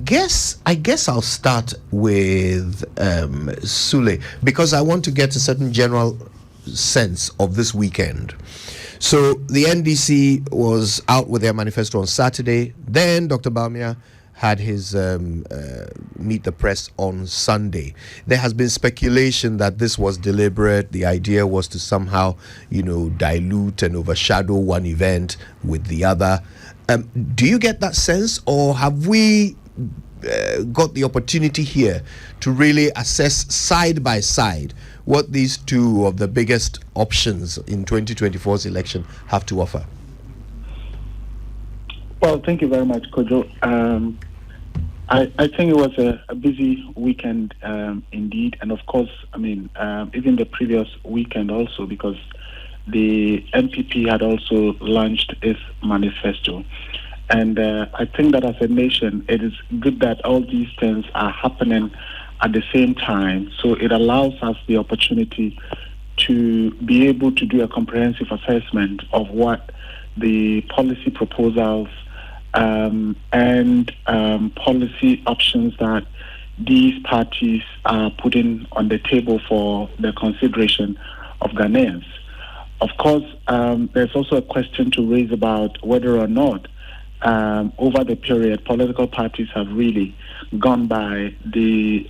guess I'll start with Sule, because I want to get a certain general sense of this weekend. So the NDC was out with their manifesto on Saturday. Then Dr. Bawumia had his meet the press on Sunday. There has been speculation that this was deliberate. The idea was to somehow, dilute and overshadow one event with the other. Do you get that sense, or have we got the opportunity here to really assess side by side what these two of the biggest options in 2024's election have to offer? Well, thank you very much, Kojo. I think it was a busy weekend indeed, and of course, even the previous weekend also, because the NPP had also launched its manifesto. And I think that as a nation, it is good that all these things are happening at the same time. So it allows us the opportunity to be able to do a comprehensive assessment of what the policy proposals and policy options that these parties are putting on the table for the consideration of Ghanaians. Of course, there's also a question to raise about whether or not over the period, political parties have really gone by the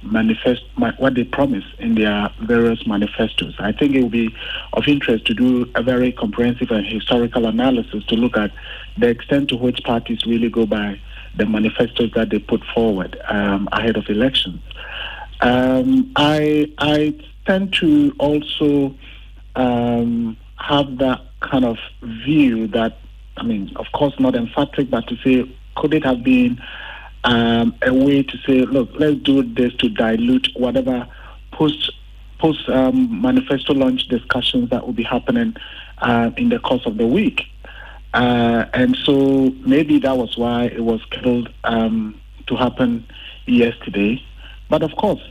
what they promise in their various manifestos. I think it will be of interest to do a very comprehensive and historical analysis to look at the extent to which parties really go by the manifestos that they put forward ahead of elections. I tend to also have that kind of view that, of course, not emphatic, but to say, could it have been a way to say, look, let's do this to dilute whatever post manifesto launch discussions that will be happening in the course of the week. And so maybe that was why it was scheduled to happen yesterday. But of course,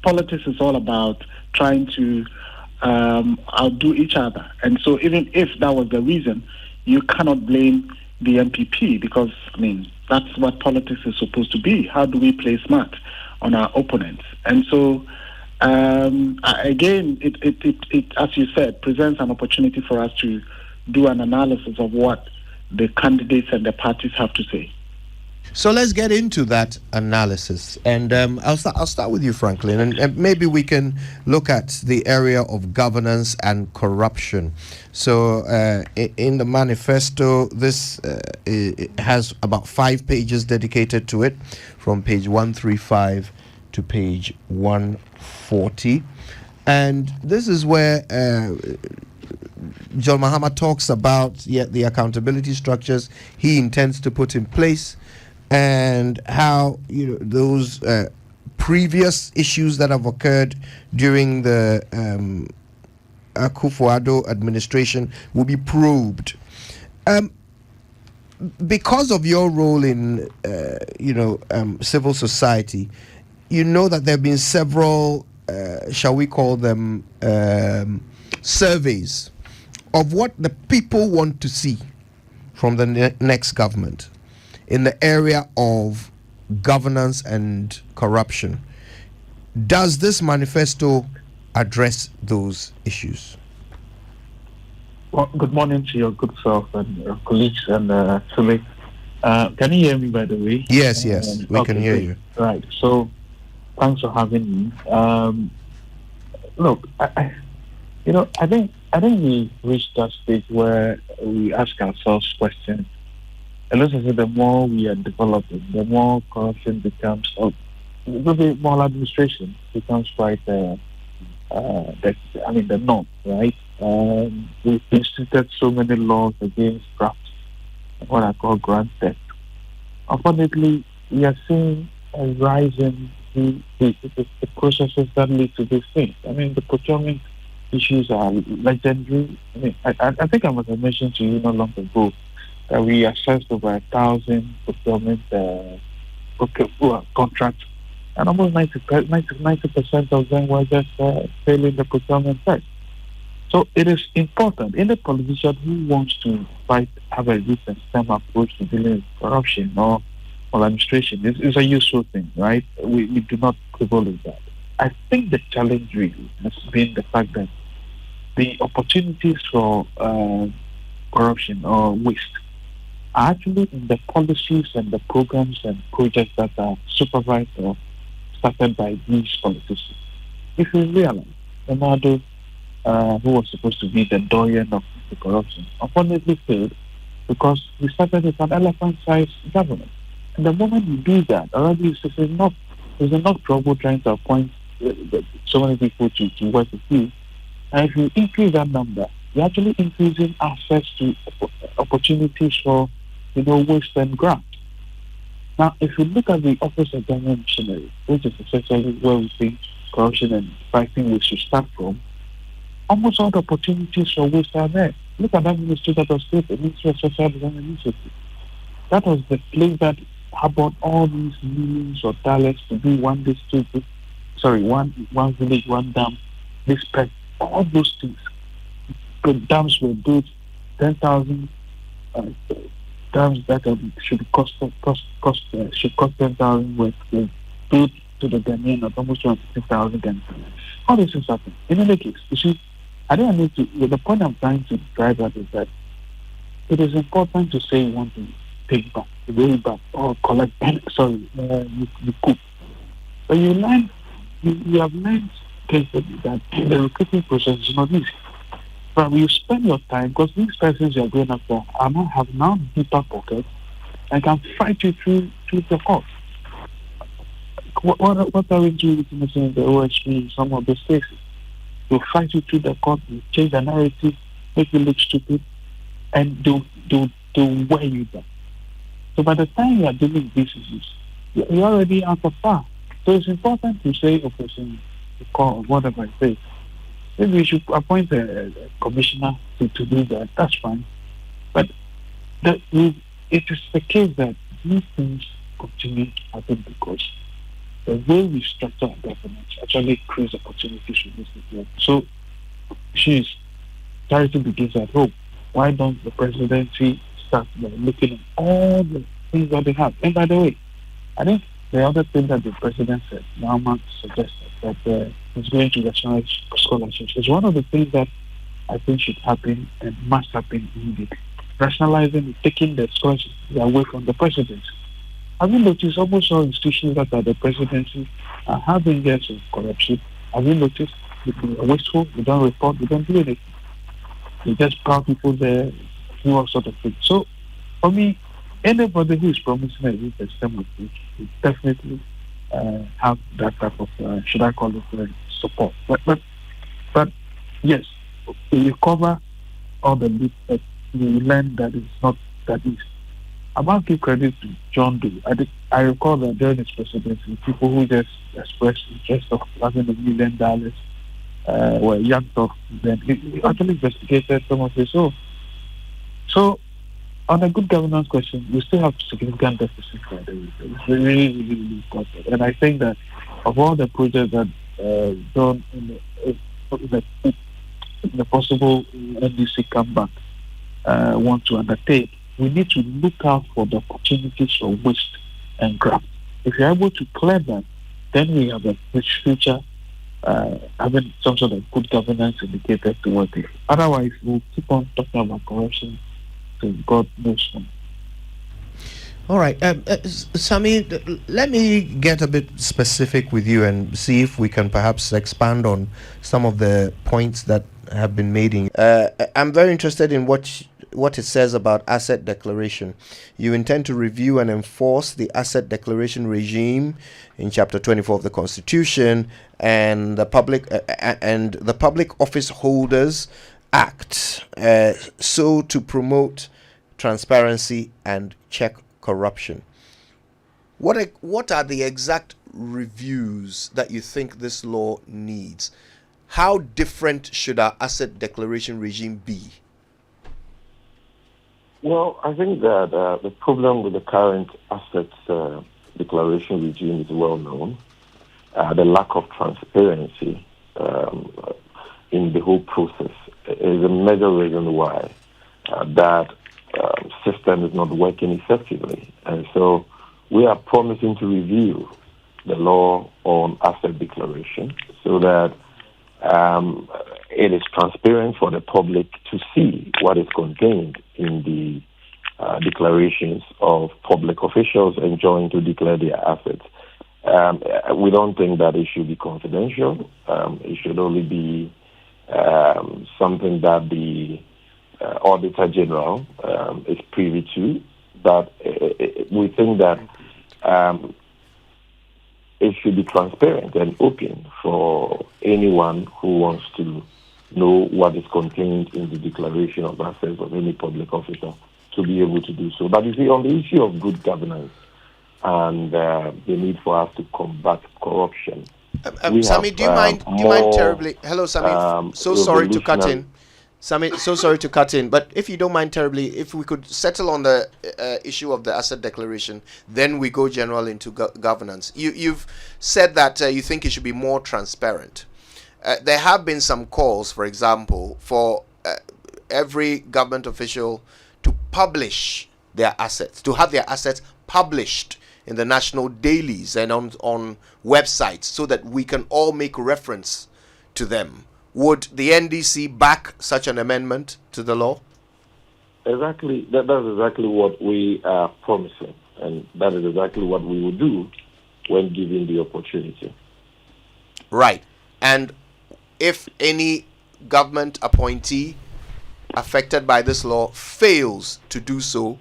politics is all about trying to outdo each other. And so even if that was the reason, you cannot blame the MPP, because, that's what politics is supposed to be. How do we play smart on our opponents? And so, again, it, as you said, presents an opportunity for us to do an analysis of what the candidates and the parties have to say. So let's get into that analysis, and I'll start with you, Franklin, and maybe we can look at the area of governance and corruption. So in the manifesto, this it has about 5 pages dedicated to it, from page 135 to page 140, and this is where John Mahama talks about the accountability structures he intends to put in place, and how those previous issues that have occurred during the Akufo-Addo administration will be probed. Because of your role in civil society, that there have been several, shall we call them, surveys of what the people want to see from the next government in the area of governance and corruption. Does this manifesto address those issues? Well, good morning to your good self and your colleagues and Sule. Can you hear me, by the way? Yes, we can hear you. Right. So, thanks for having me. Look, I think we reached that stage where we ask ourselves questions. And let's say the more we are developing, the more corruption becomes, or the maladministration becomes quite the norm, right? We've instituted so many laws against graft, what I call grant theft. Unfortunately, we are seeing a rise in the processes that lead to these things. The procurement issues are legendary. I think I must have mentioned to you not long ago that we assessed over 1,000 procurement contracts, and almost 90% of them were just failing the procurement test. So it is important. Any politician who wants to have a good and STEM approach to dealing with corruption or maladministration is a useful thing, right? We do not quibble with that. I think the challenge really has been the fact that the opportunities for corruption or waste are actually in the policies and the programs and projects that are supervised or started by these politicians. If you realize, Leonardo, who was supposed to be the doyen of the corruption, unfortunately failed because we started with an elephant-sized government. And the moment you do that, already there's enough trouble trying to appoint so many people to work with you. And if you increase that number, you're actually increasing access to opportunities for, waste and graft. Now, if you look at the Office of Government Machinery, which is essentially where we think corruption and fighting waste should start from, almost all the opportunities for waste are there. Look at that ministry that was created, the Ministry of Social Development Initiative. That was the place that harbored all these millions of dollars to do one district, one village, one dam, this pest, all those things. The dams were built, 10,000 dams that should cost 10,000 were built to the domain of almost 250,000. All these things happen. In any case, you see, the point I'm trying to drive at is that it is important to say you want to take back, way back, or collect, recoup. But you have learned carefully that the recruiting process is not easy. But you spend your time, because these persons you are going after have now deeper pockets and can fight you through the court. What are we doing with the OSP in some of those cases? They'll fight you through the court, they'll change the narrative, make you look stupid, and they'll wear you down. So by the time you are dealing with these issues, you're already out of far. So it's important to say, Operation Call, whatever it is. Maybe we should appoint a commissioner to do that. That's fine. But it is the case that these things continue to happen because the way we structure our government actually creates opportunities for this people. So, charity begins at home. Why don't the presidency start by looking at all the things that they have? And by the way, I think the other thing that the president said, Mahmoud suggested, that he's going to rationalize scholarships, is one of the things that I think should happen and must happen immediately. Rationalizing, taking the scholarships away from the presidency. Have you noticed almost all institutions that are the presidency are having years of corruption? Have you noticed they are wasteful, they don't report, they don't do anything. They just proud people there, do all sort of things. So, for me, anybody who is promising a new system of which will definitely have that type of, should I call it, support. But yes, we recover all the leaks that we learn that it's not that easy. I must give credit to John Doe. I recall that during his presidency, people who just expressed interest of having $1 million were yanked off. Then he actually investigated some of this. So on a good governance question, we still have significant deficit for the region. It's really, really, really important. And I think that of all the projects that done in the possible NDC comeback want to undertake, we need to look out for the opportunities for waste and graft. If you're able to clear that, then we have a rich future having some sort of good governance indicated towards it. Otherwise, we'll keep on talking about corruption till God knows when. All right, Sammy, let me get a bit specific with you and see if we can perhaps expand on some of the points that have been made. I'm very interested in what it says about asset declaration. You intend to review and enforce the asset declaration regime in Chapter 24 of the Constitution and the Public Office Holders Act, so to promote transparency and check corruption. What are the exact reviews that you think this law needs? How different should our asset declaration regime be? Well, I think that the problem with the current assets declaration regime is well known. The lack of transparency in the whole process is a major reason why that system is not working effectively. And so we are promising to review the law on asset declaration so that it is transparent for the public to see what is contained in the declarations of public officials enjoying to declare their assets. We don't think that it should be confidential. It should only be something that the Auditor General is privy to. But we think that it should be transparent and open for anyone who wants to know what is contained in the declaration of assets of any public officer to be able to do so. But you see, on the issue of good governance and the need for us to combat corruption, Sammy, do you mind terribly? Hello, Sammy. So sorry to cut in. Sammy, so sorry to cut in, but if you don't mind terribly, if we could settle on the issue of the asset declaration, then we go general into governance. You've said that you think it should be more transparent. There have been some calls, for example, for every government official to publish their assets, to have their assets published in the national dailies and on websites so that we can all make reference to them. Would the NDC back such an amendment to the law? Exactly. That's exactly what we are promising. And that is exactly what we will do when given the opportunity. Right. And if any government appointee affected by this law fails to do so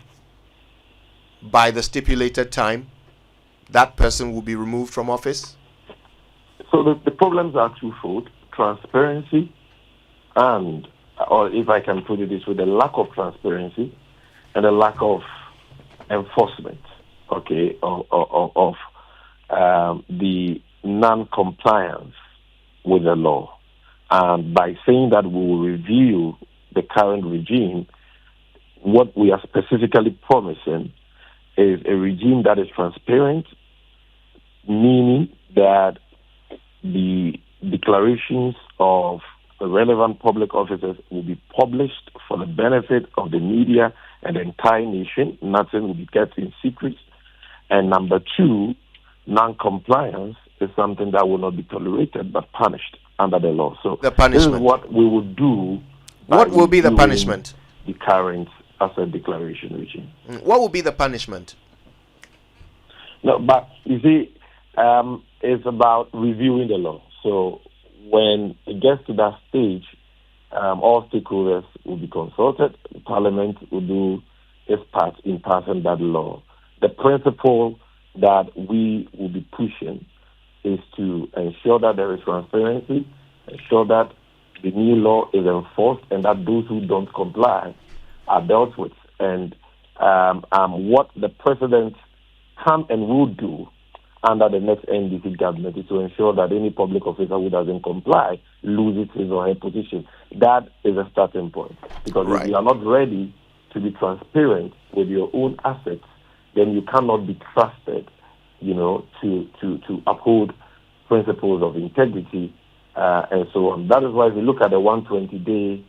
by the stipulated time, that person will be removed from office? So the problems are twofold. Transparency and, or if I can put it this way, the lack of transparency and the lack of enforcement, okay, of the non-compliance with the law. And by saying that we will review the current regime, what we are specifically promising is a regime that is transparent, meaning that the declarations of the relevant public officers will be published for the benefit of the media and the entire nation. Nothing will be kept in secret. And number two, non-compliance is something that will not be tolerated but punished under the law. So the punishment. This is what we will do. What will be the punishment? The current asset declaration regime. What will be the punishment? No, but you see, it's about reviewing the law. So when it gets to that stage, all stakeholders will be consulted. Parliament will do its part in passing that law. The principle that we will be pushing is to ensure that there is transparency, ensure that the new law is enforced, and that those who don't comply are dealt with. And what the president can and will do under the next NDC government is to ensure that any public officer who doesn't comply loses his or her position. That is a starting point. Because if you are not ready to be transparent with your own assets, then you cannot be trusted, to uphold principles of integrity and so on. That is why if you look at the 120-day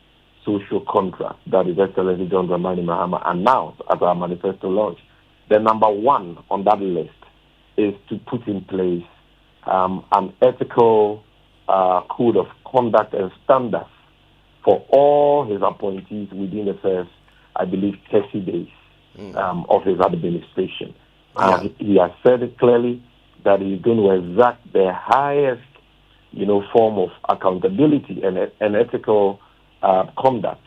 social contract that His Excellency John Dramani Mahama announced at our Manifesto launch, the number one on that list is to put in place an ethical code of conduct and standards for all his appointees within the first, I believe, 30 days of his administration. He has said it clearly that he's going to exact the highest, form of accountability and ethical conduct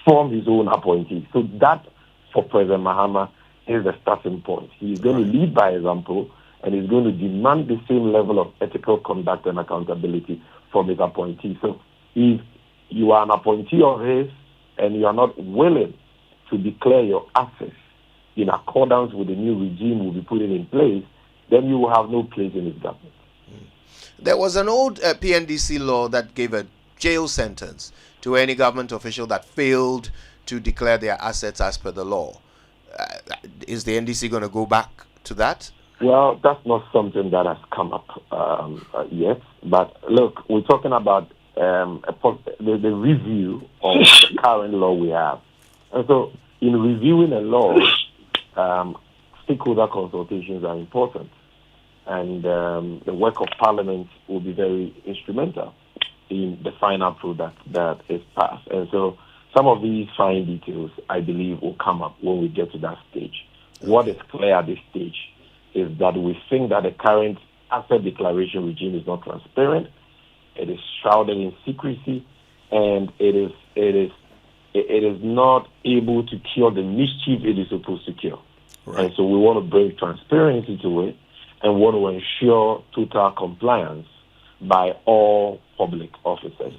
from his own appointees. So that, for President Mahama, is the starting point. He's going to lead by example, and he's going to demand the same level of ethical conduct and accountability from his appointees. So if you are an appointee of his and you are not willing to declare your assets in accordance with the new regime we'll be putting in place, then you will have no place in his government. There was an old PNDC law that gave a jail sentence to any government official that failed to declare their assets as per the law. Is the NDC going to go back to that? Well, that's not something that has come up yet. But look, we're talking about the review of the current law we have. And so in reviewing a law, stakeholder consultations are important, and the work of Parliament will be very instrumental in the final product that is passed. And so some of these fine details, I believe, will come up when we get to that stage. What is clear at this stage is that we think that the current asset declaration regime is not transparent, it is shrouded in secrecy, and it is not able to cure the mischief it is supposed to cure. Right. And so we want to bring transparency to it and want to ensure total compliance by all public officers.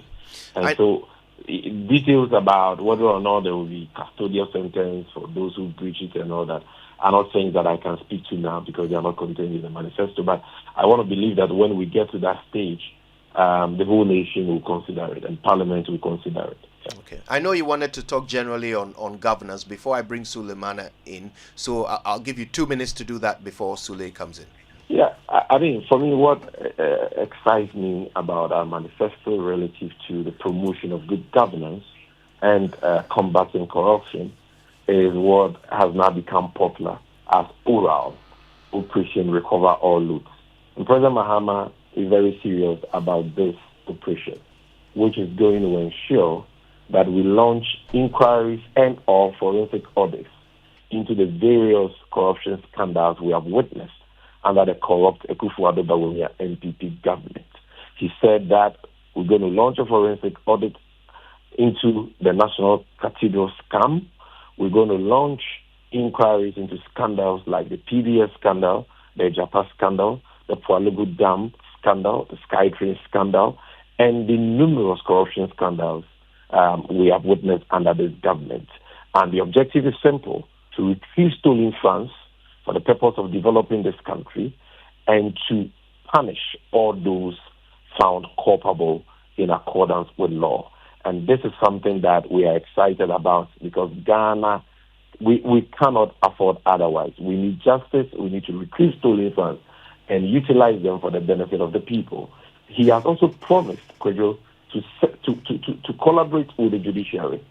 And so details about whether or not there will be custodial sentence for those who breach it and all that are not things that I can speak to now because they are not contained in the manifesto. But I want to believe that when we get to that stage, the whole nation will consider it and Parliament will consider it. Okay. I know you wanted to talk generally on governance before I bring Suleimana in, so I'll give you 2 minutes to do that before Sule comes in. Yeah, I mean, for me, what excites me about our manifesto relative to the promotion of good governance and combating corruption is what has now become popular as oral Operation Recover All Loot. And President Mahama is very serious about this operation, which is going to ensure that we launch inquiries and or forensic audits into the various corruption scandals we have witnessed under the corrupt Akufo-Addo Bawumia NPP government. He said that we're going to launch a forensic audit into the National Cathedral scam. We're going to launch inquiries into scandals like the PDS scandal, the Japa scandal, the Pualugu Dam scandal, the SkyTrain scandal, and the numerous corruption scandals we have witnessed under this government. And the objective is simple: to retrieve stolen funds for the purpose of developing this country and to punish all those found culpable in accordance with law. And this is something that we are excited about because Ghana, we cannot afford otherwise. We need justice, we need to retrieve stolen funds and utilize them for the benefit of the people. He has also promised, Kwejo, to collaborate with the judiciary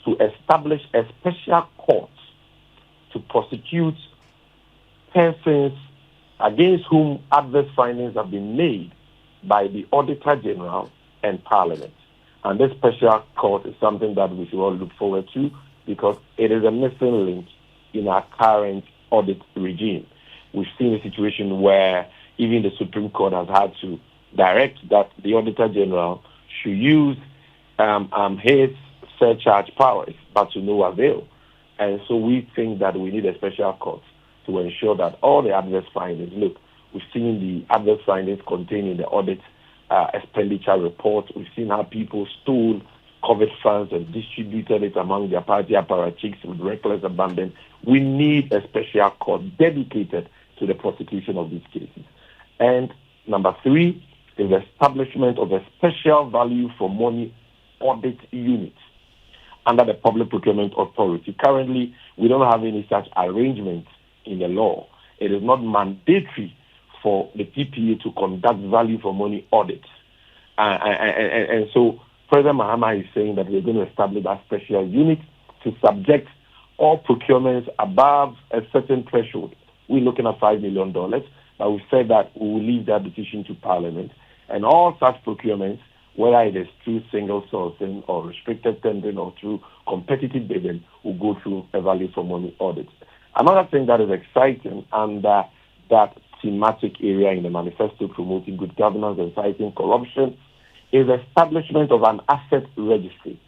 to establish a special court to prosecute persons against whom adverse findings have been made by the Auditor General and Parliament. And this special court is something that we should all look forward to because it is a missing link in our current audit regime. We've seen a situation where even the Supreme Court has had to direct that the Auditor General should use his surcharge powers, but to no avail. And so we think that we need a special court to ensure that all the adverse findings, look, we've seen the adverse findings contained in the audit expenditure report. We've seen how people stole COVID funds and distributed it among their party apparatchiks with reckless abandon. We need a special court dedicated to the prosecution of these cases. And number 3 is the establishment of a special value for money audit unit under the Public Procurement Authority. Currently, we don't have any such arrangement in the law. It is not mandatory for the PPA to conduct value for money audits. And so President Mahama is saying that we're going to establish a special unit to subject all procurements above a certain threshold. We're looking at $5 million, but we said that we will leave that decision to Parliament. And all such procurements, whether it is through single sourcing or restricted tendering or through competitive bidding, will go through a value for money audit. Another thing that is exciting under that thematic area in the manifesto promoting good governance and fighting corruption is establishment of an asset registry,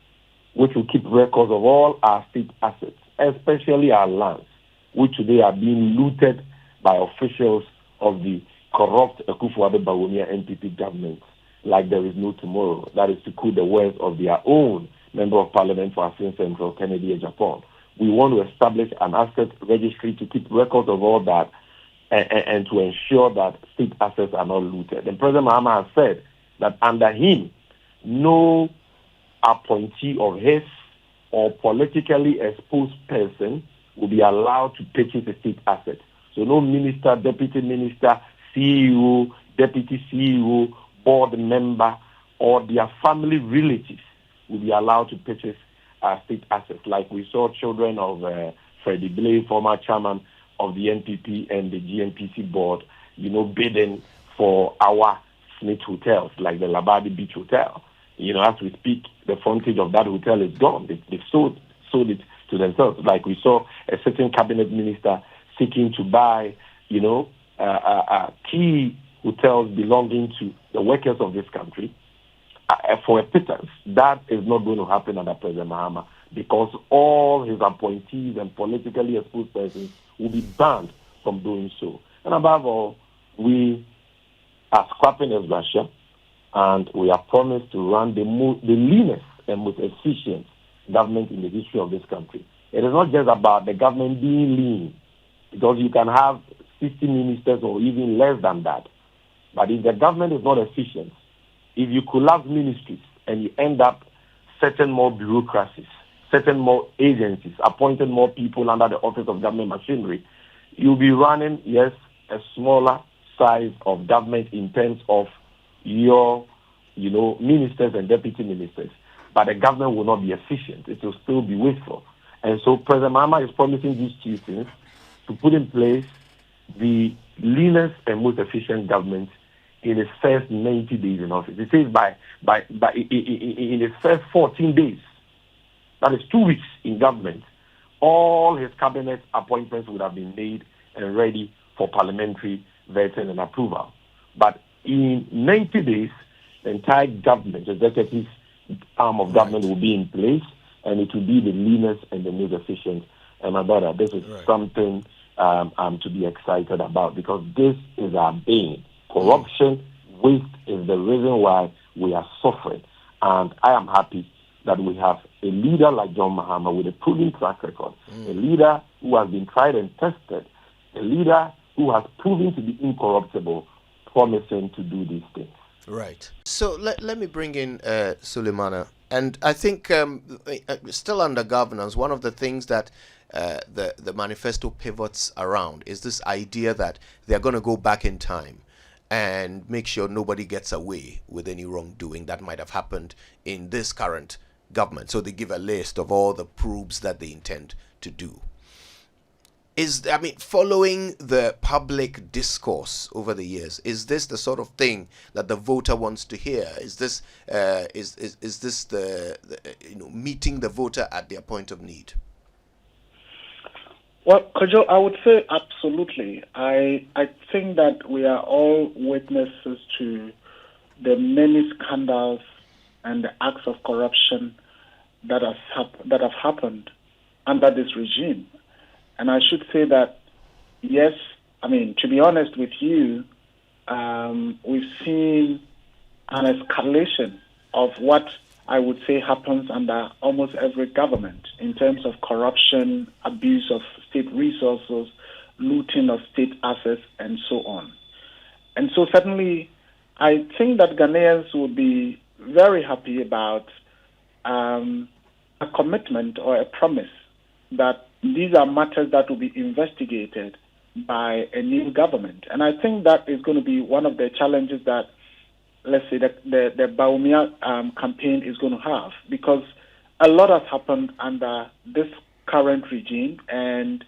which will keep records of all our state assets, especially our lands, which today are being looted by officials of the corrupt Akufo-Addo Bawumia NPP government like there is no tomorrow. That is to quote the words of their own Member of Parliament for Asin Central, Kennedy Japan. We want to establish an asset registry to keep records of all that and to ensure that state assets are not looted. And President Mahama has said that under him, no appointee of his or politically exposed person will be allowed to purchase a state asset. So no minister, deputy minister, CEO, deputy CEO, board member, or their family relatives will be allowed to purchase state assets. Like we saw children of Freddie Blay, former chairman of the NPP and the GNPC board, bidding for our Smith hotels, like the Labadi Beach Hotel. As we speak, the frontage of that hotel is gone. They've sold it to themselves. Like we saw a certain cabinet minister seeking to buy, key hotels belonging to the workers of this country for a pittance. That is not going to happen under President Mahama, because all his appointees and politically exposed persons will be banned from doing so. And above all, we are scrapping as Russia, and we are promised to run the leanest and most efficient government in the history of this country. It is not just about the government being lean, because you can have 60 ministers or even less than that. But if the government is not efficient, if you collapse ministries and you end up setting more bureaucracies, setting more agencies, appointing more people under the office of government machinery, you'll be running, yes, a smaller size of government in terms of your, ministers and deputy ministers. But the government will not be efficient. It will still be wasteful. And so President Mahama is promising these two things: to put in place the leanest and most efficient government in his first 90 days in office. It says in his first 14 days, that is 2 weeks in government, all his cabinet appointments would have been made and ready for parliamentary vetting and approval. But in 90 days, the entire government, executive arm of government, will be in place, and it will be the leanest and the most efficient. And my brother, this is something to be excited about, because this is our bane. Corruption, waste is the reason why we are suffering. And I am happy that we have a leader like John Mahama with a proven track record, a leader who has been tried and tested, a leader who has proven to be incorruptible, promising to do these things. Right. So let me bring in Suleimana. And I think still under governance, one of the things that the manifesto pivots around is this idea that they're going to go back in time and make sure nobody gets away with any wrongdoing that might have happened in this current government. So they give a list of all the probes that they intend to do. Following the public discourse over the years, is this the sort of thing that the voter wants to hear? Is this is this the meeting the voter at their point of need? Well, Kojo, I would say absolutely. I think that we are all witnesses to the many scandals and the acts of corruption that have happened under this regime. And I should say that, yes, to be honest with you, we've seen an escalation of what I would say happens under almost every government in terms of corruption, abuse of state resources, looting of state assets, and so on. And so certainly, I think that Ghanaians will be very happy about a commitment or a promise that these are matters that will be investigated by a new government. And I think that is going to be one of the challenges that, let's say, the Baumia campaign is going to have, because a lot has happened under this current regime, and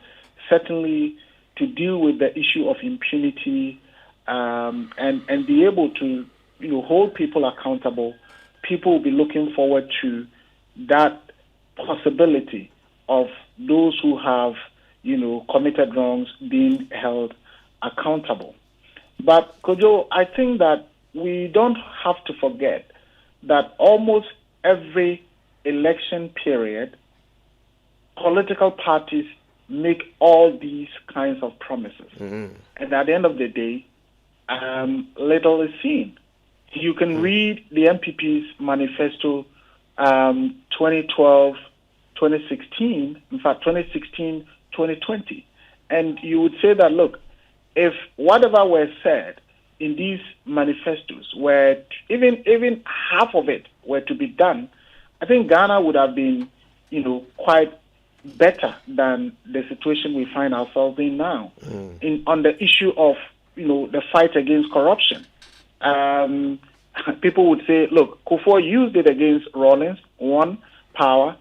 certainly to deal with the issue of impunity and be able to hold people accountable, people will be looking forward to that possibility of those who have, committed wrongs being held accountable. But, Kojo, I think that we don't have to forget that almost every election period, political parties make all these kinds of promises. Mm-hmm. And at the end of the day, little is seen. You can read the MPP's manifesto 2012, 2016, in fact, 2016, 2020. And you would say that, look, if whatever were said in these manifestos were, even half of it were to be done, I think Ghana would have been, quite better than the situation we find ourselves in now. On the issue of, the fight against corruption. People would say, look, Kufuor used it against Rawlings, one, power.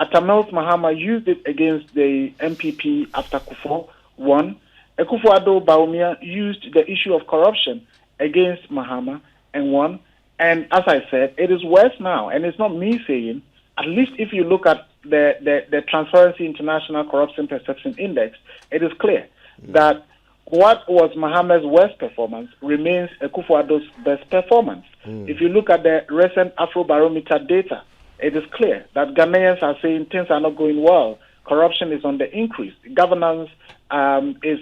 Atamels Mahama used it against the MPP after Kufuor, One, Akufo-Addo Bawumia used the issue of corruption against Mahama, and as I said, it is worse now, and it's not me saying. At least if you look at the Transparency International Corruption Perception Index, it is clear that what was Mahama's worst performance remains Akufo-Addo's best performance. If you look at the recent Afrobarometer data, it is clear that Ghanaians are saying things are not going well. Corruption is on the increase. Governance is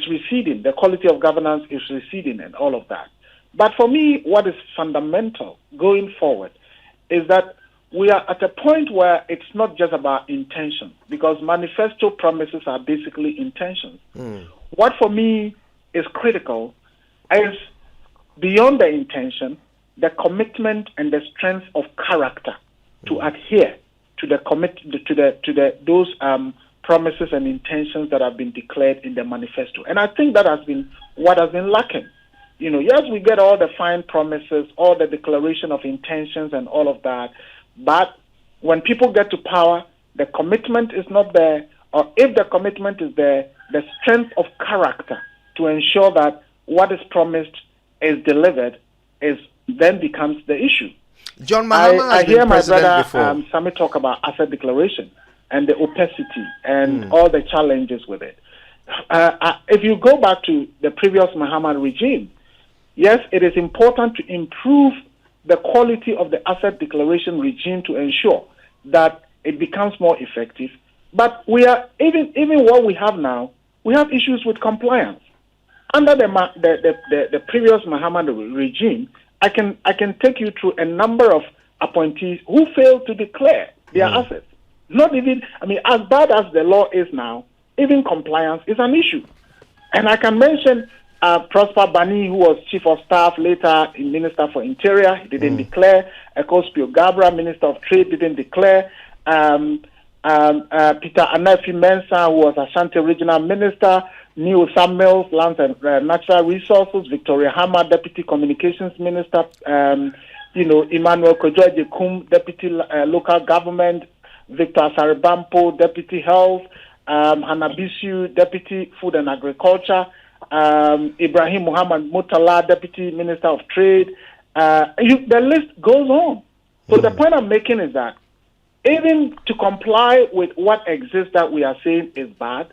receding. The quality of governance is receding, and all of that. But for me, what is fundamental going forward is that we are at a point where it's not just about intention, because manifesto promises are basically intentions. What for me is critical is beyond the intention, the commitment and the strength of character to adhere to those promises and intentions that have been declared in the manifesto. And I think that has been what has been lacking. Yes, we get all the fine promises, all the declaration of intentions and all of that, but when people get to power, the commitment is not there, or if the commitment is there, the strength of character to ensure that what is promised is delivered then becomes the issue. John Mahama I hear my brother before. Sammy talk about asset declaration and the opacity and all the challenges with it. If you go back to the previous Mahama regime, yes, it is important to improve the quality of the asset declaration regime to ensure that it becomes more effective. But we are even what we have now, we have issues with compliance. Under the previous Mahama regime, I can take you through a number of appointees who failed to declare their assets. Not even, as bad as the law is now, even compliance is an issue. And I can mention Prosper Bani, who was Chief of Staff, later Minister for Interior, he didn't declare. Ekospio Gabra, Minister of Trade, didn't declare. Peter Anafi Mensah, who was Ashanti Regional Minister. Neil Samuels, Lands and Natural Resources. Victoria Hammer, Deputy Communications Minister. Emmanuel Kojo-Ejekum, Deputy Local Government. Victor Saribampo, Deputy Health. Hannah Bisu, Deputy Food and Agriculture. Ibrahim Muhammad Mutala, Deputy Minister of Trade. The list goes on. So the point I'm making is that even to comply with what exists that we are saying is bad,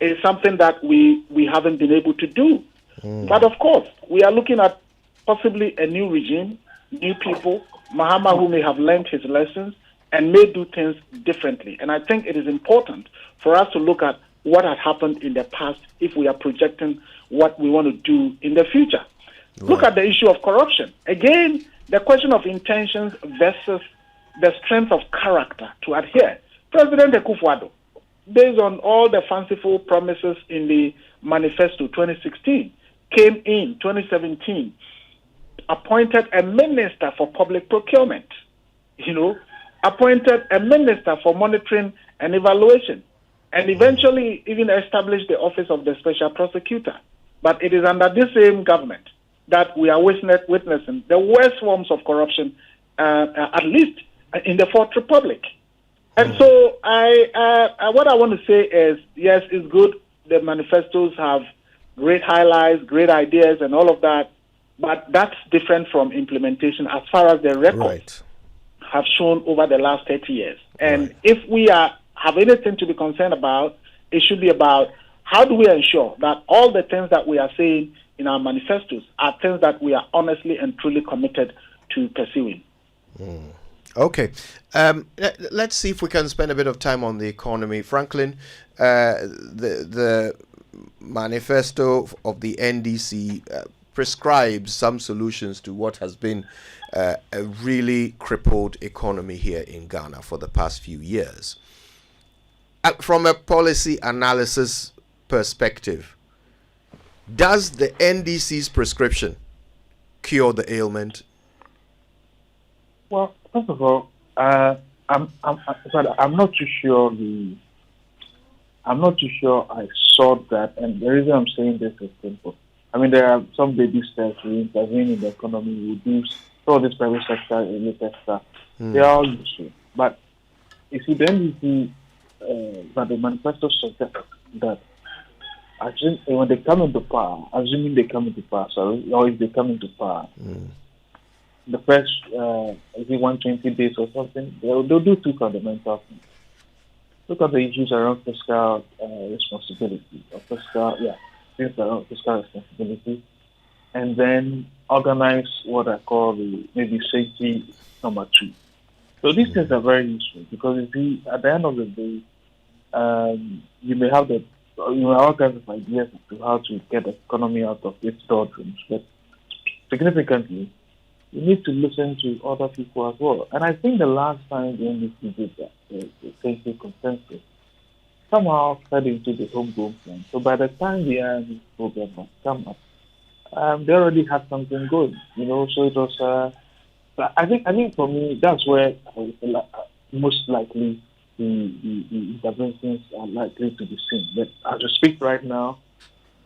is something that we haven't been able to do. But of course, we are looking at possibly a new regime, new people, Mahama who may have learned his lessons and may do things differently. And I think it is important for us to look at what has happened in the past if we are projecting what we want to do in the future. Right. Look at the issue of corruption. Again, the question of intentions versus the strength of character to adhere. President Akufo-Addo, based on all the fanciful promises in the Manifesto 2016, came in 2017, appointed a minister for public procurement, appointed a minister for monitoring and evaluation, and eventually even established the office of the special prosecutor. But it is under this same government that we are witnessing the worst forms of corruption, at least in the Fourth Republic. And so what I want to say is, yes, it's good. The manifestos have great highlights, great ideas, and all of that. But that's different from implementation as far as the records have shown over the last 30 years. And if we have anything to be concerned about, it should be about how do we ensure that all the things that we are saying in our manifestos are things that we are honestly and truly committed to pursuing. Okay. Let's see if we can spend a bit of time on the economy. Franklin, the manifesto of the NDC prescribes some solutions to what has been a really crippled economy here in Ghana for the past few years. From a policy analysis perspective, does the NDC's prescription cure the ailment? Well, first of all, I'm not too sure. I'm not too sure I saw that, and the reason I'm saying this is simple. There are some baby steps to intervene in the economy, reduce all this private sector, elite sector. They are all useful, but you see, the NDC that the manifesto suggests that when they come into power, assuming they come into power, sorry, or if they come into power, the first, I think 120 days or something, they'll do two fundamental things. Look at the issues around fiscal responsibility, or things around fiscal responsibility, and then organize what I call maybe safety number two. So these things are very useful because you see, at the end of the day, you may have all kinds of ideas as to how to get the economy out of its doldrums, but significantly, you need to listen to other people as well. And I think the last time the NDC did that, the safety consensus, somehow fed into the homegrown plan. So by the time the IMF program has come up, they already had something going, So it was. I think for me that's where most likely the interventions are likely to be seen. But as we speak right now,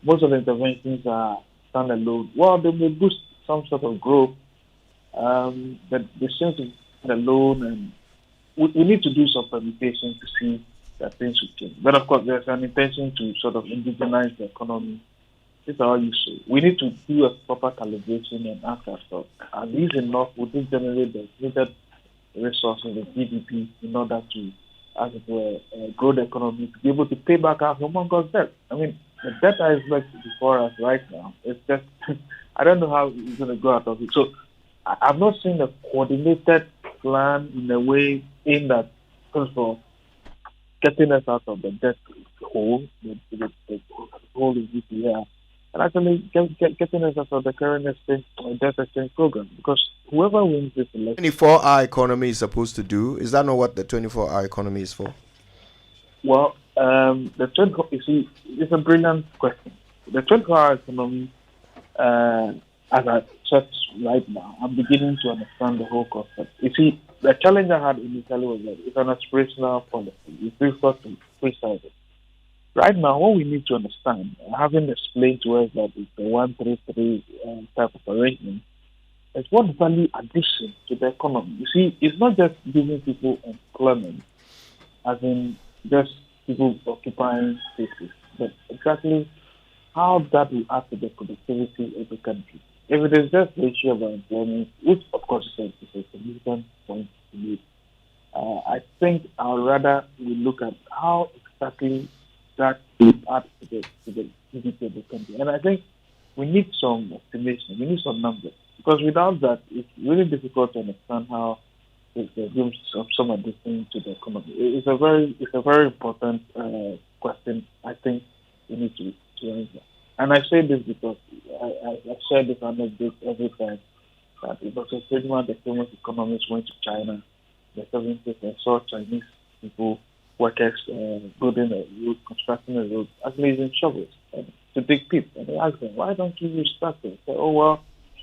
most of the interventions are standalone. Well, they may boost some sort of growth, but they seem to be standalone, and we need to do some permutation to see that things will change. But of course, there's an intention to sort of indigenize the economy. These are all useful. We need to do a proper calibration and ask ourselves, are these enough? Would this generate the needed resources, the GDP, in order to, as it were, grow the economy, to be able to pay back our humongous debt? I mean, the debt that is like before us right now, it's just, I don't know how it's going to go out of it. So I've not seen a coordinated plan in a way aimed at, first of all, getting us out of the debt hole, the hole in which we are, and actually getting us out of the current debt exchange program. Because whoever wins this election... 24-hour economy is supposed to do. Is that not what the 24-hour economy is for? Well, it's a brilliant question. The 24-hour economy, as I said right now, I'm beginning to understand the whole concept. You see, the challenge I had initially was that it's an aspirational policy. It's difficult to precise it. Right now, what we need to understand, having explained to us that it's a 133 type of arrangement, is what value addition to the economy. You see, it's not just giving people employment, as in just people occupying spaces, but exactly how that will add to the productivity of the country. If it is just the issue of employment, which of course is a significant point to make, I think I would rather we look at how exactly that will add to the GDP of the country. And I think we need some estimation, we need some numbers, because without that, it's really difficult to understand how it gives some addition to the economy. It's a very important question. I think we need to answer. And I say this because I share this anecdote every time that it was a statement the famous economists went to China in the 70s and saw Chinese people, workers building a road, constructing a road, actually using shovels to dig pits. And they asked them, why don't you use tractors? They said, oh, well,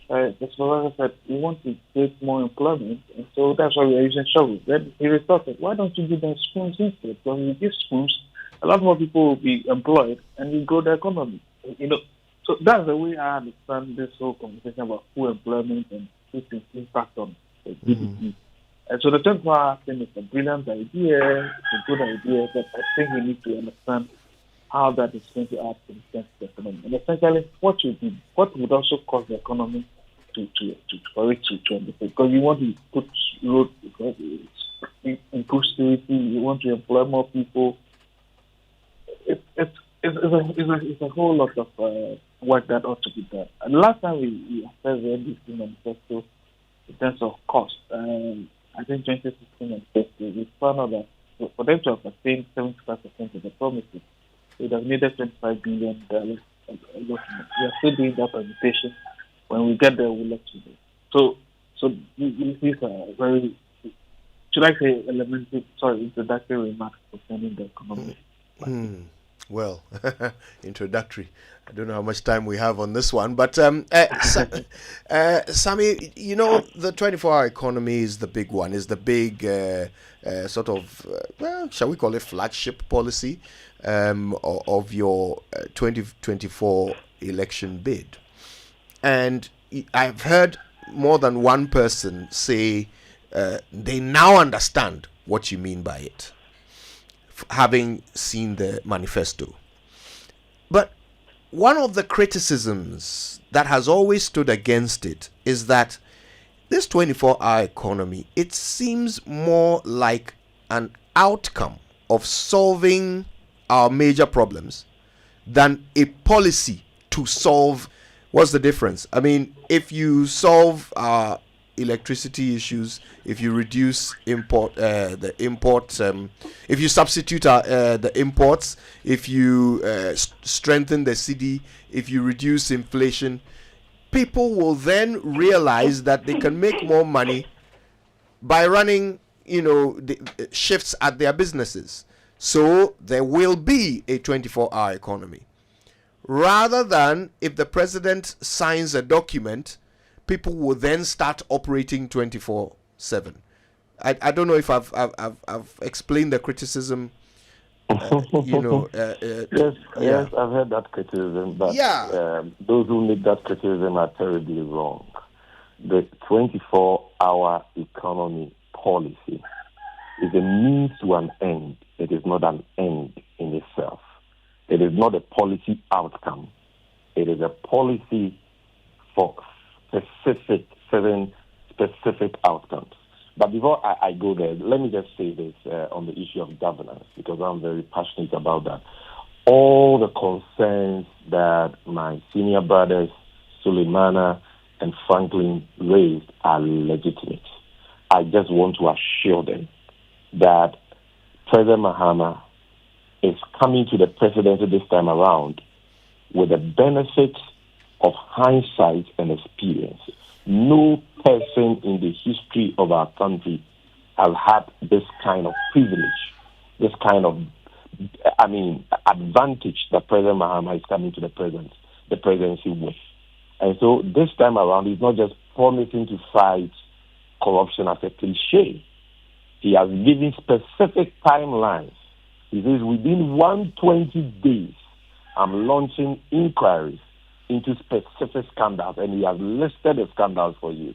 the supervisor said, we want to create more employment, and so that's why we're using shovels. Then he retorted, why don't you give them spoons instead? When you give spoons, a lot more people will be employed and you grow the economy. So that's the way I understand this whole conversation about full employment and its impact on the GDP. And so the 24-hour thing is a brilliant idea, it's a good idea, but I think we need to understand how that is going to add to the economy. And essentially, what would also cause the economy for it to undertake? Because you want to put road, because it's improve security, you want to employ more people. It's a whole lot of work that ought to be done. And last time we assessed the NDC manifesto in terms of cost, I think 2016 manifesto, we found out that for them to have attained 75% of the promises, they would have needed $25 billion. We are still doing that permutation. When we get there, we'll let you know. So these are very, should I say, introductory remarks concerning the economy. Well, introductory. I don't know how much time we have on this one, but Sammy, the 24-hour economy is the big one, is the big shall we call it flagship policy of your 2024 election bid. And I've heard more than one person say they now understand what you mean by it, having seen the manifesto. But one of the criticisms that has always stood against it is that this 24-hour economy, it seems more like an outcome of solving our major problems than a policy to solve. What's the difference? I mean, if you solve electricity issues, if you reduce the imports, if you substitute the imports, if you strengthen the cedi, if you reduce inflation, people will then realize that they can make more money by running, the shifts at their businesses. So there will be a 24-hour economy. Rather than if the president signs a document, people will then start operating 24/7. I don't know if I've explained the criticism. Yes, I've heard that criticism, but those who make that criticism are terribly wrong. The 24-hour economy policy is a means to an end. It is not an end in itself. It is not a policy outcome. It is a policy for certain specific outcomes. But before I go there, let me just say this on the issue of governance, because I'm very passionate about that. All the concerns that my senior brothers, Suleimana and Franklin, raised are legitimate. I just want to assure them that President Mahama is coming to the presidency this time around with the benefit of hindsight and experience. No person in the history of our country has had this kind of privilege, this kind of, advantage that President Mahama is coming to the presidency with. And so this time around, he's not just promising to fight corruption as a cliche. He has given specific timelines. He says within 120 days, I'm launching inquiries into specific scandals, and he has listed the scandals for you.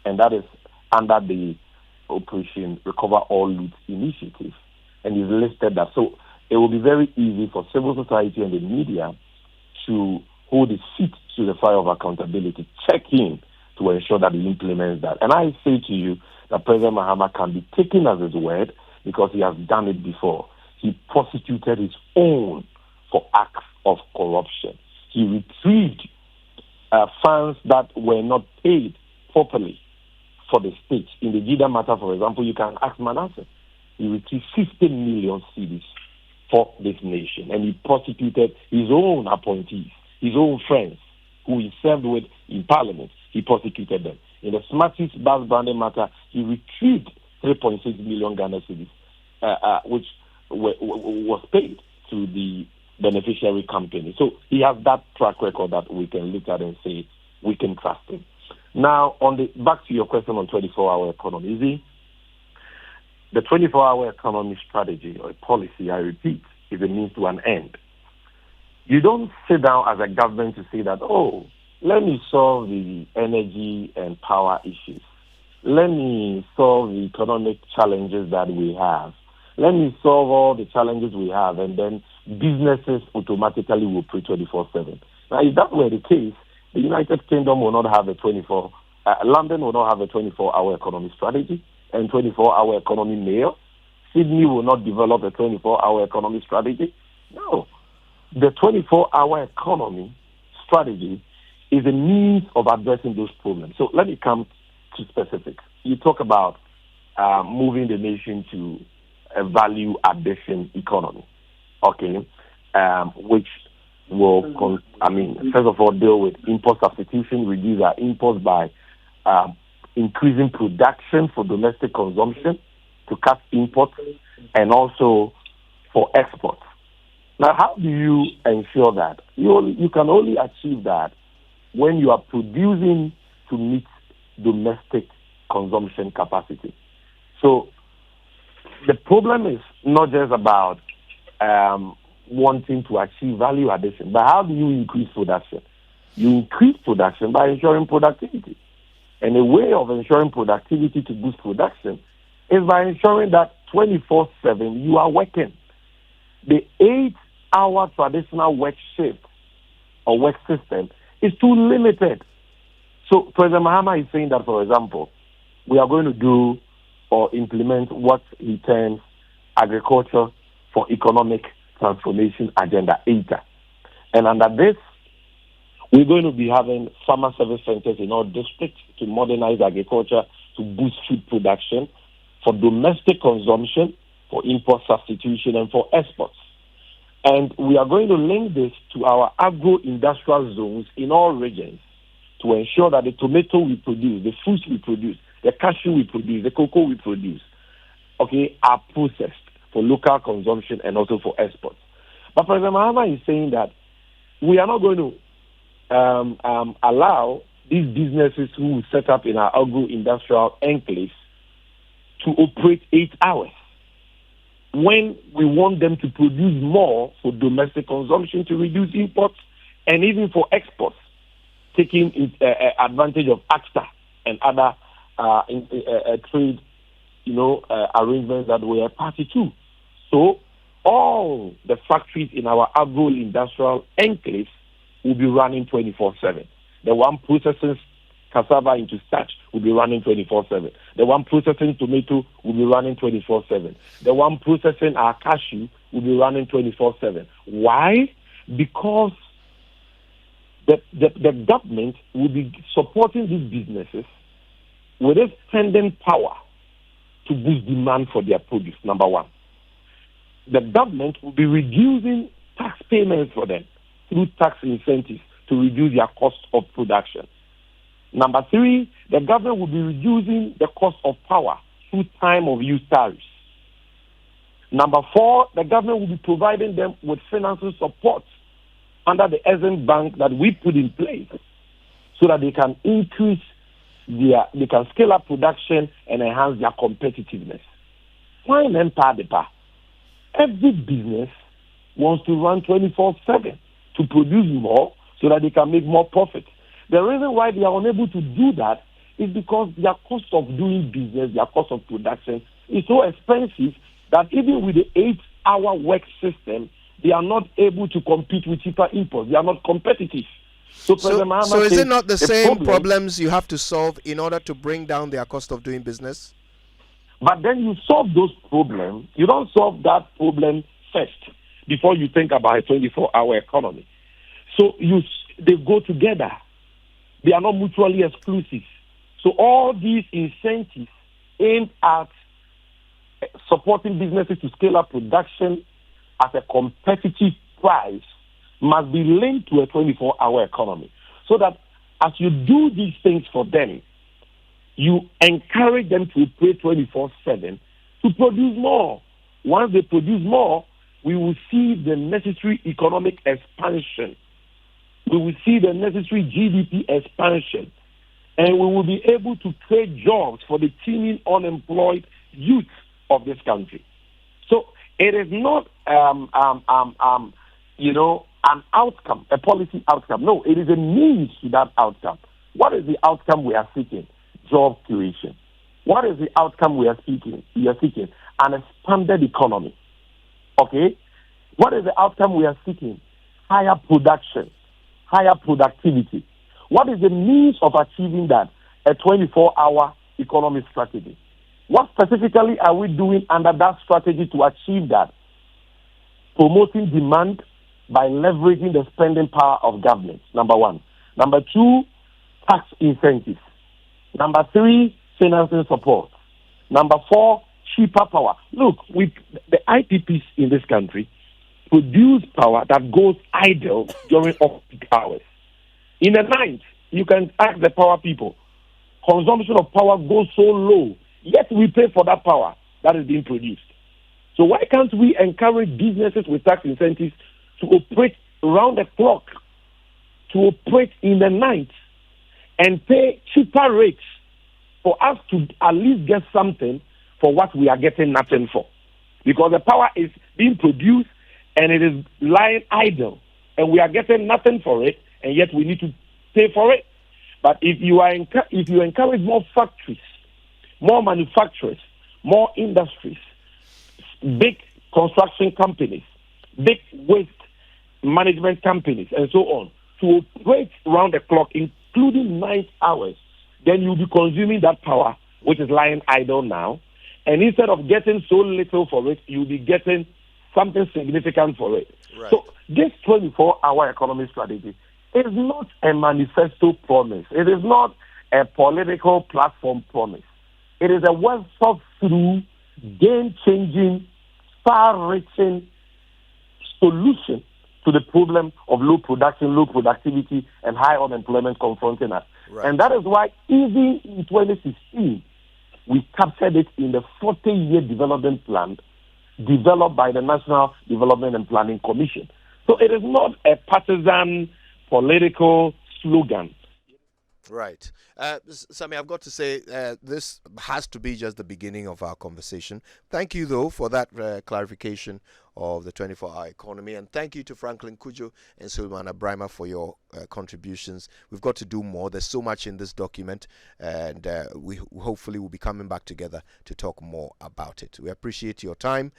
And that is under the Operation Recover All Loot initiative. And he's listed that. So it will be very easy for civil society and the media to hold his feet to the fire of accountability, check in to ensure that he implements that. And I say to you that President Mahama can be taken as his word because he has done it before. He prosecuted his own for acts of corruption. He retrieved funds that were not paid properly for the state. In the Jida matter, for example, you can ask Manasseh. He retrieved 50 million cedis for this nation, and he prosecuted his own appointees, his own friends, who he served with in Parliament. He prosecuted them. In the Smarties bus branding matter, he retrieved 3.6 million Ghana cedis, which was paid to the beneficiary company. So he has that track record that we can look at and say we can trust him. Now, back to your question on 24-hour economy. You see, the 24-hour economy strategy or policy, I repeat, is a means to an end. You don't sit down as a government to say that, let me solve the energy and power issues. Let me solve the economic challenges that we have. Let me solve all the challenges we have, and then businesses automatically will pay 24/7. Now, if that were the case, the United Kingdom will not have London will not have a 24-hour economy strategy and 24-hour economy mayor. Sydney will not develop a 24-hour economy strategy. No. The 24-hour economy strategy is a means of addressing those problems. So let me come to specifics. You talk about moving the nation to a value addition economy, which will, first of all, deal with import substitution, reduce our imports by increasing production for domestic consumption to cut imports, and also for exports. Now, how do you ensure that? You can only achieve that when you are producing to meet domestic consumption capacity. So the problem is not just about wanting to achieve value addition, but how do you increase production? You increase production by ensuring productivity. And a way of ensuring productivity to boost production is by ensuring that 24/7 you are working. The 8 our traditional work shift or work system is too limited. So President Mahama is saying that, for example, we are going to do or implement what he terms agriculture for economic transformation agenda, ATA. And under this, we're going to be having farmer service centers in all districts to modernize agriculture, to boost food production, for domestic consumption, for import substitution, and for exports. And we are going to link this to our agro-industrial zones in all regions to ensure that the tomato we produce, the fruits we produce, the cashew we produce, the cocoa we produce, are processed for local consumption and also for exports. But President Mahama is saying that we are not going to allow these businesses who will set up in our agro-industrial enclaves to operate 8 hours when we want them to produce more for domestic consumption to reduce imports and even for exports, taking advantage of ACTA and other trade, arrangements that we are party to. So all the factories in our agro-industrial enclaves will be running 24/7. The one processing cassava into starch will be running 24/7. The one processing tomato will be running 24/7. The one processing our cashew will be running 24/7. Why? Because the government will be supporting these businesses with a spending power to boost demand for their produce, number one. The government will be reducing tax payments for them through tax incentives to reduce their cost of production. Number three, the government will be reducing the cost of power through time of use tariffs. Number four, the government will be providing them with financial support under the Essence Bank that we put in place so that they can they can scale up production and enhance their competitiveness. Why every business wants to run 24/7 to produce more so that they can make more profit. The reason why they are unable to do that is because their cost of doing business, their cost of production is so expensive that even with the 8-hour work system, they are not able to compete with cheaper imports. They are not competitive. So is it not the same problems you have to solve in order to bring down their cost of doing business? But then you solve those problems. You don't solve that problem first before you think about a 24-hour economy. So they go together. They are not mutually exclusive. So all these incentives aimed at supporting businesses to scale up production at a competitive price must be linked to a 24-hour economy. So that as you do these things for them, you encourage them to operate 24/7 to produce more. Once they produce more, we will see the necessary economic expansion. We will see the necessary GDP expansion. And we will be able to create jobs for the teeming unemployed youth of this country. So it is not, an outcome, a policy outcome. No, it is a means to that outcome. What is the outcome we are seeking? Job creation. What is the outcome we are seeking? An expanded economy. Okay? What is the outcome we are seeking? Higher production, higher productivity. What is the means of achieving that? A 24-hour economic strategy. What specifically are we doing under that strategy to achieve that? Promoting demand by leveraging the spending power of government, number one. Number two, tax incentives. Number three, financing support. Number four, cheaper power. Look, the IPPs in this country produce power that goes idle during off-peak hours. In the night, you can ask the power people, consumption of power goes so low, yet we pay for that power that is being produced. So why can't we encourage businesses with tax incentives to operate around the clock, to operate in the night, and pay cheaper rates for us to at least get something for what we are getting nothing for? Because the power is being produced and it is lying idle, and we are getting nothing for it, and yet we need to pay for it. But if you encourage more factories, more manufacturers, more industries, big construction companies, big waste management companies, and so on, to operate round the clock, including night hours, then you'll be consuming that power, which is lying idle now. And instead of getting so little for it, you'll be getting something significant for it. Right. So this 24-hour economy strategy is not a manifesto promise. It is not a political platform promise. It is a well-thought-through, game-changing, far-reaching solution to the problem of low production, low productivity, and high unemployment confronting us. Right. And that is why even in 2016, we captured it in the 40-year development plan developed by the National Development and Planning Commission. So it is not a partisan political slogan. Right. Sammy, I've got to say, this has to be just the beginning of our conversation. Thank you, though, for that clarification of the 24-hour economy. And thank you to Franklin Kujo and Suleiman Abrima for your contributions. We've got to do more. There's so much in this document, and we hopefully will be coming back together to talk more about it. We appreciate your time.